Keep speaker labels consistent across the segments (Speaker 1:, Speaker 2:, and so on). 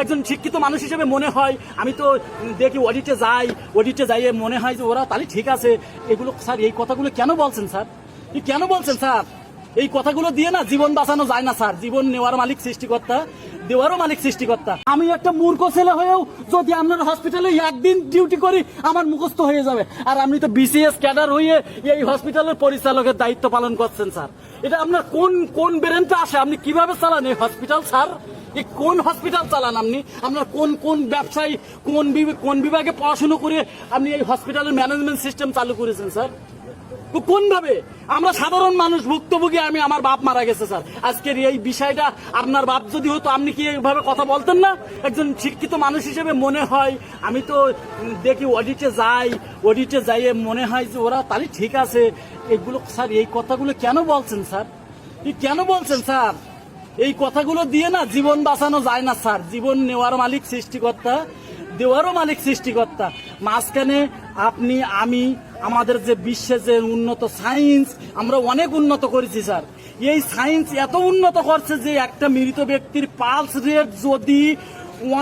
Speaker 1: একজন শিক্ষিত মানুষ হিসেবে মনে হয়, আমি তো দেখি অডিটে যাইয়ে মনে হয় যে ওরা তাহলে ঠিক আছে। এগুলো স্যার, এই কথাগুলো কেন বলছেন স্যার? কেন বলছেন স্যার? এই কথাগুলো দিয়ে না জীবন বাঁচানো যায় না স্যার। জীবন নেওয়ার মালিক সৃষ্টিকর্তা, দেওয়ারও মালিক সৃষ্টিকর্তা। আমি একটা মূর্খ ছেলে হয়েও যদি আপনার হসপিটালে একদিন ডিউটি করি আমার মুখস্থ হয়ে যাবে, আর আপনি তো বিসিএস ক্যাডার হয়ে এই হসপিটালের পরিচালকের দায়িত্ব পালন করছেন স্যার। এটা আপনার কোন ব্রেনটা আসে? আপনি কিভাবে চালান এই হসপিটাল স্যার? এই কোন হসপিটাল চালান আপনি? আপনার কোন ব্যবসায়ী, কোন বিভাগে পড়াশোনা করে আপনি এই হসপিটালের ম্যানেজমেন্ট সিস্টেম চালু করেছেন স্যার? কোন ভাবে? আমরা সাধারণ মানুষ ভুক্তভোগী। আমার বাপ মারা গেছে স্যার। আজকের এই বিষয়টা আপনার বাপ যদি হতো আপনি কি এইভাবে কথা বলতেন না? একজন শিক্ষিত মানুষ হিসেবে মনে হয়, আমি তো দেখি অডিটে যাইয়ে মনে হয় যে ওরা তাহলে ঠিক আছে। এগুলো স্যার, এই কথাগুলো কেন বলছেন স্যার? কেন বলছেন স্যার? এই কথাগুলো দিয়ে না জীবন বাঁচানো যায় না স্যার। জীবন নেওয়ার মালিক সৃষ্টিকর্তা, দেওয়ারও মালিক সৃষ্টিকর্তা। মাঝখানে আপনি, আমি, আমাদের যে বিশ্বে যে উন্নত সায়েন্স, আমরা অনেক উন্নত করেছি স্যার। এই সায়েন্স এত উন্নত করছে যে একটা মৃত ব্যক্তির পালস রেট যদি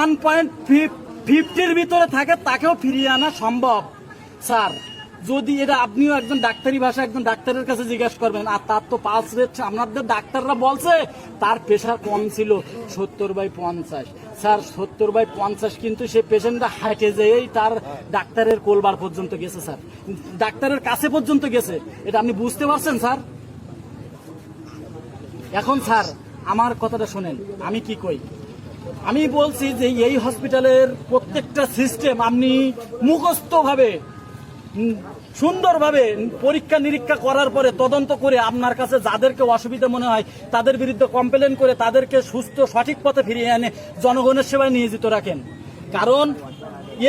Speaker 1: 1.50 ভিতরে থাকে তাকেও ফিরিয়ে আনা সম্ভব স্যার। যদি এটা আপনিও একজন ডাক্তারি ভাষা একজন ডাক্তারের কাছে জিজ্ঞাসা করবেন, আর তার তো পালস রেট আমাদের ডাক্তাররা বলছে তার প্রেশার কম ছিল 70/50 স্যার। 70/50 কিন্তু সে পেশেন্টটা হাঁটে যেয়েই তার ডাক্তারের কোলবার পর্যন্ত গেছে স্যার, ডাক্তারের কাছে পর্যন্ত গেছে। এটা আপনি বুঝতে পারছেন স্যার? এখন স্যার আমার কথাটা শোনেন, আমি কি কই। আমি বলছি যে এই হসপিটালের প্রত্যেকটা সিস্টেম আপনি মুখস্থভাবে সুন্দরভাবে পরীক্ষা নিরীক্ষা করার পরে তদন্ত করে আপনার কাছে যাদেরকে অসুবিধা মনে হয় তাদের বিরুদ্ধে কমপ্লেন করে তাদেরকে সুস্থ সঠিক পথে ফিরিয়ে এনে জনগণের সেবায় নিয়োজিত রাখেন। কারণ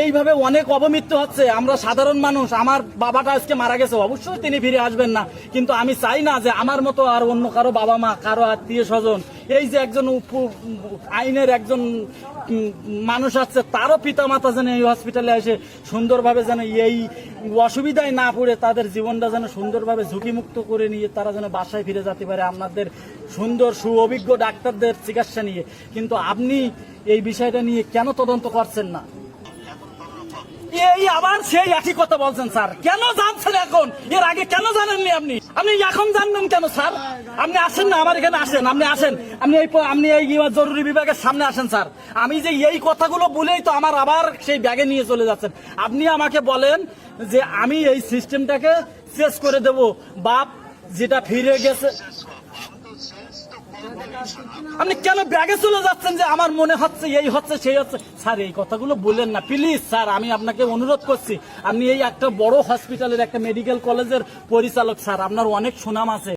Speaker 1: এইভাবে অনেক অবমৃত্যু হচ্ছে। আমরা সাধারণ মানুষ, আমার বাবাটা আজকে মারা গেছে, অবশ্যই তিনি ফিরে আসবেন না, কিন্তু আমি চাই না যে আমার মতো আর অন্য কারো বাবা মা, কারো আত্মীয় স্বজন, এই যে একজন আইনের একজন মানুষ আছে তারও পিতা মাতা যেন এই হসপিটালে এসে সুন্দরভাবে যেন এই অসুবিধায় না পড়ে তাদের জীবনটা যেন সুন্দরভাবে ঝুঁকিমুক্ত করে নিয়ে তারা যেন বাসায় ফিরে যেতে পারে আপনাদের সুন্দর সুঅভিজ্ঞ ডাক্তারদের চিকিৎসা নিয়ে। কিন্তু আপনি এই বিষয়টা নিয়ে কেন তদন্ত করছেন না? এই আবার সেই একই কথা বলছেন স্যার। কেন জানছেন এখন? এর আগে কেন জানেননি আপনি? আপনি এখন জানবেন কেন স্যার? আপনি আসেন না আমার এখানে, আসেন, আপনি আসেন, আপনি এই জরুরি বিভাগের সামনে আসেন স্যার। আমি যে এই কথাগুলো বলেই তো আমার আবার সেই ব্যাগে নিয়ে চলে যাচ্ছেন। আপনি আমাকে বলেন যে আমি এই সিস্টেমটাকে শেষ করে দেব, বাপ যেটা ফিরে গেছে। আপনি কেন ব্যাগে চলে যাচ্ছেন যে আমার মনে হচ্ছে এই হচ্ছে সেই হচ্ছে? স্যার এই কথাগুলো বললেন না প্লিজ স্যার, আমি আপনাকে অনুরোধ করছি। আপনি এই একটা বড় হসপিটালের একটা মেডিকেল কলেজের পরিচালক স্যার, আপনার অনেক সুনাম আছে।